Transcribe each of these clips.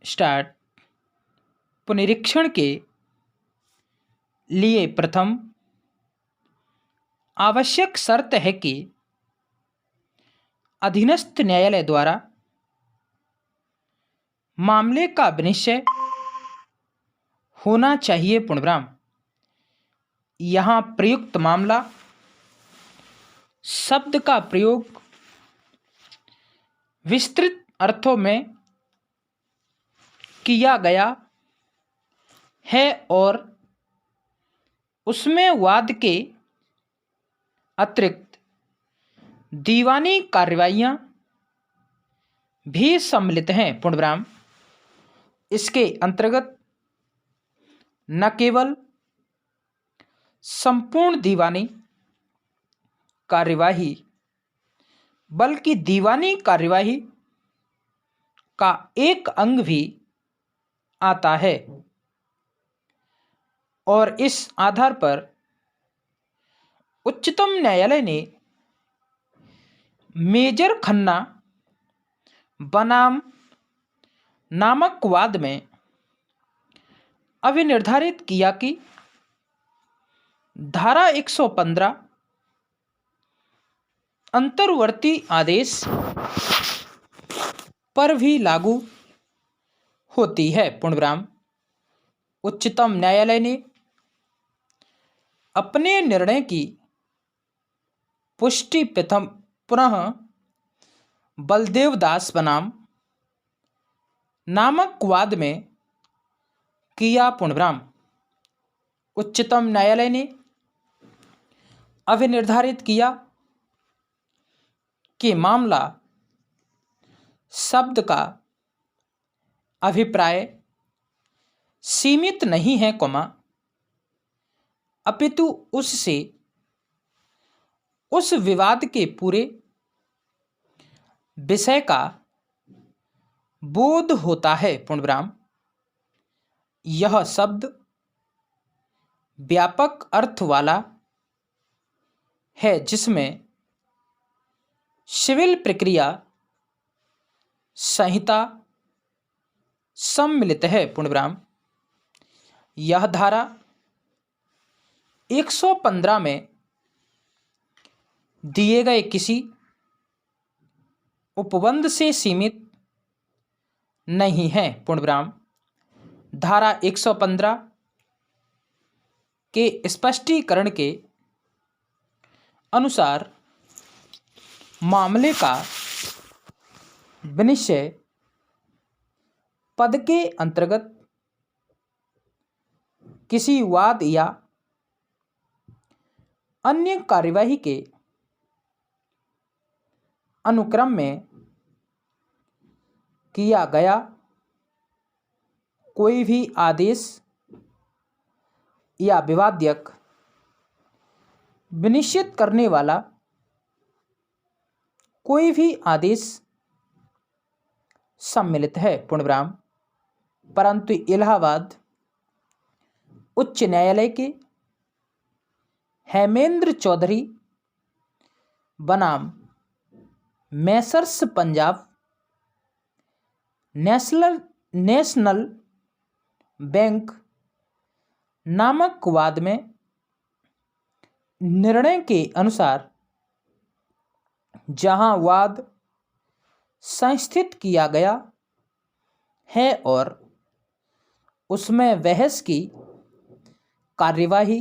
Start. पुनरीक्षण के लिए प्रथम आवश्यक शर्त है कि अधीनस्थ न्यायालय द्वारा मामले का विनिश्चय होना चाहिए। पूर्णविराम। यहाँ प्रयुक्त मामला शब्द का प्रयोग विस्तृत अर्थों में किया गया है और उसमें वाद के अतिरिक्त दीवानी कार्रवाइयाँ भी सम्मिलित हैं। पूर्णविराम। इसके अंतर्गत न केवल संपूर्ण दीवानी कार्यवाही बल्कि दीवानी कार्यवाही का एक अंग भी आता है और इस आधार पर उच्चतम न्यायालय ने मेजर खन्ना बनाम नामक वाद में अभिनिर्धारित किया कि धारा 115 अंतर्वर्ती आदेश पर भी लागू होती है। पूर्णविराम। उच्चतम न्यायालय ने अपने निर्णय की पुष्टि पुनः बलदेव दास बनाम नामक वाद में किया। पूर्णविराम। उच्चतम न्यायालय ने अभिनिर्धारित किया कि मामला शब्द का अभिप्राय सीमित नहीं है, अपितु उससे उस विवाद के पूरे विषय का बोध होता है। पूर्णविराम। यह शब्द व्यापक अर्थ वाला है जिसमें सिविल प्रक्रिया संहिता सम्मिलित है। पूर्णविराम। यह धारा 115 में दिए गए किसी उपबंध से सीमित नहीं है। पूर्णविराम। धारा 115 के स्पष्टीकरण के अनुसार मामले का विनिश्चय पद के अंतर्गत किसी वाद या अन्य कार्यवाही के अनुक्रम में किया गया कोई भी आदेश या विवादक विनिश्चित करने वाला कोई भी आदेश सम्मिलित है। पूर्णविराम। परंतु इलाहाबाद उच्च न्यायालय के हेमेंद्र चौधरी बनाम मैसर्स पंजाब नेशनल बैंक नामक वाद में निर्णय के अनुसार जहां वाद संस्थित किया गया है और उसमें बहस की कार्यवाही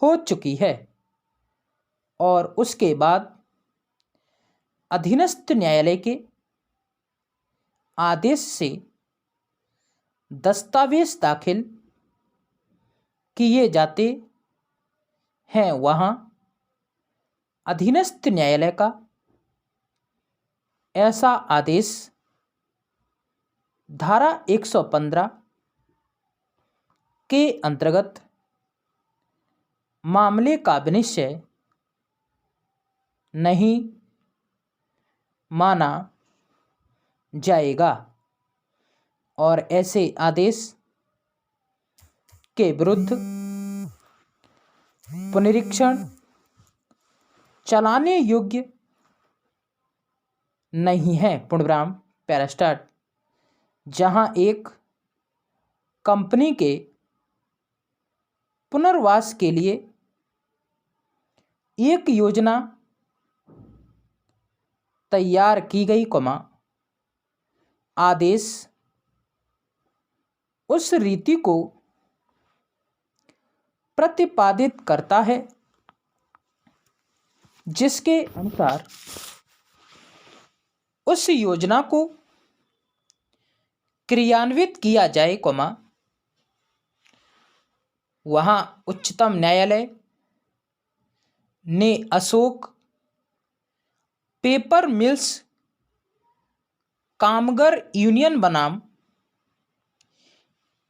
हो चुकी है और उसके बाद अधीनस्थ न्यायालय के आदेश से दस्तावेज दाखिल किए जाते हैं, वहाँ अधीनस्थ न्यायालय का ऐसा आदेश धारा 115 के अंतर्गत मामले का विनिश्चय नहीं माना जाएगा और ऐसे आदेश के विरुद्ध पुनरीक्षण चलाने योग्य नहीं है। पूर्णविराम। पैरास्टार्ट। जहां एक कंपनी के पुनर्वास के लिए एक योजना तैयार की गई, आदेश उस रीति को प्रतिपादित करता है जिसके अनुसार उस योजना को क्रियान्वित किया जाए, वहां उच्चतम न्यायालय ने अशोक पेपर मिल्स कामगार यूनियन बनाम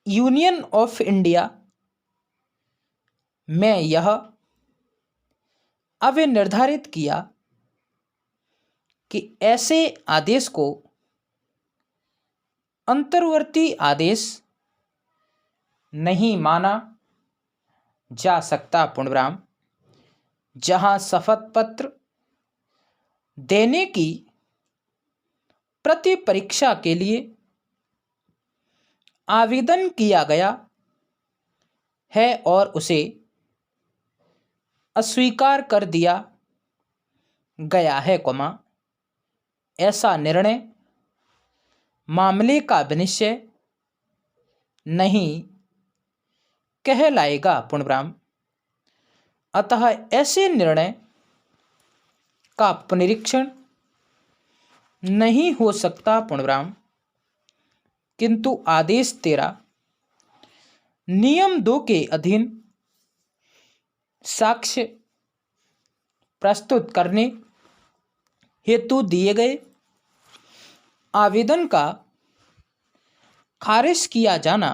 यूनियन ऑफ इंडिया में यह अविनिर्धारित किया कि ऐसे आदेश को अंतर्वर्ती आदेश नहीं माना जा सकता, पूर्णविराम। जहां शपथ पत्र देने की प्रति परीक्षा के लिए आवेदन किया गया है और उसे अस्वीकार कर दिया गया है, ऐसा निर्णय मामले का विनिश्चय नहीं कहलाएगा, पूर्णविराम। अतः ऐसे निर्णय का पुनरीक्षण नहीं हो सकता, पूर्णविराम। किंतु आदेश 13 नियम 2 के अधीन साक्ष्य प्रस्तुत करने हेतु दिए गए आवेदन का खारिज किया जाना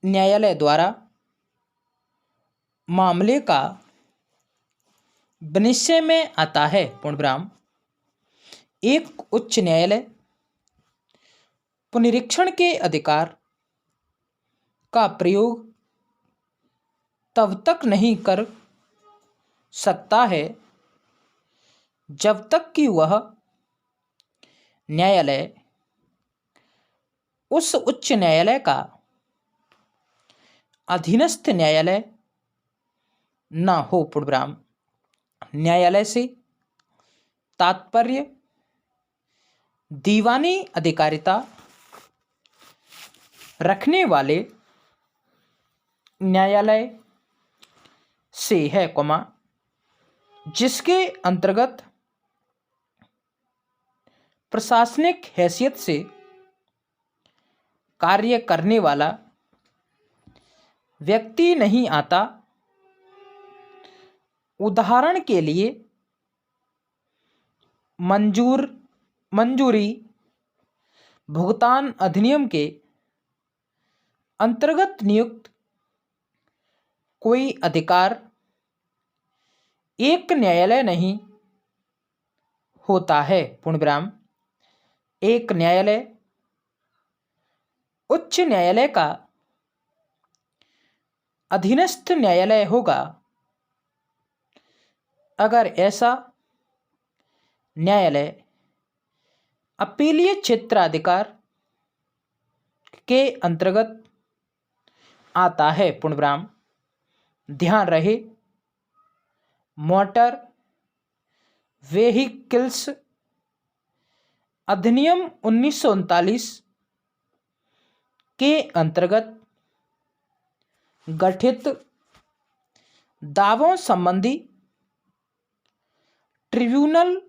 न्यायालय द्वारा मामले का विनिश्चय में आता है, पूर्णविराम। एक उच्च न्यायालय पुनरीक्षण के अधिकार का प्रयोग तब तक नहीं कर सकता है जब तक कि वह न्यायालय उस उच्च न्यायालय का अधीनस्थ न्यायालय न हो, पूर्णविराम। न्यायालय से तात्पर्य दीवानी अधिकारिता रखने वाले न्यायालय से है, जिसके अंतर्गत प्रशासनिक हैसियत से कार्य करने वाला व्यक्ति नहीं आता। उदाहरण के लिए मंजूरी भुगतान अधिनियम के अंतर्गत नियुक्त कोई अधिकार एक न्यायालय नहीं होता है, पूर्णविराम। एक न्यायालय उच्च न्यायालय का अधीनस्थ न्यायालय होगा अगर ऐसा न्यायालय अपीलीय क्षेत्राधिकार के अंतर्गत आता है, पूर्णविराम। ध्यान रहे, मोटर व्हीकल्स अधिनियम 1939 के अंतर्गत गठित दावों संबंधी ट्रिब्यूनल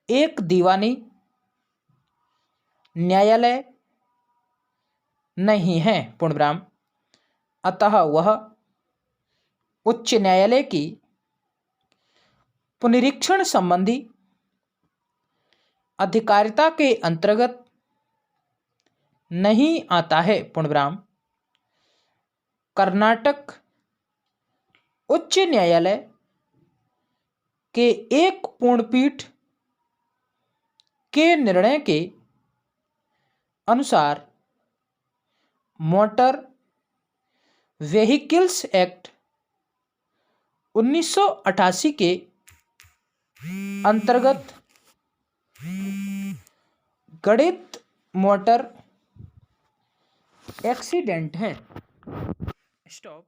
एक दीवानी न्यायालय नहीं है, पूर्णविराम। अतः वह उच्च न्यायालय की पुनरीक्षण संबंधी अधिकारिता के अंतर्गत नहीं आता है, पूर्णविराम। कर्नाटक उच्च न्यायालय के एक पूर्णपीठ के निर्णय के अनुसार मोटर व्हीकल्स एक्ट 1988 के अंतर्गत गणित मोटर एक्सीडेंट है। स्टॉप।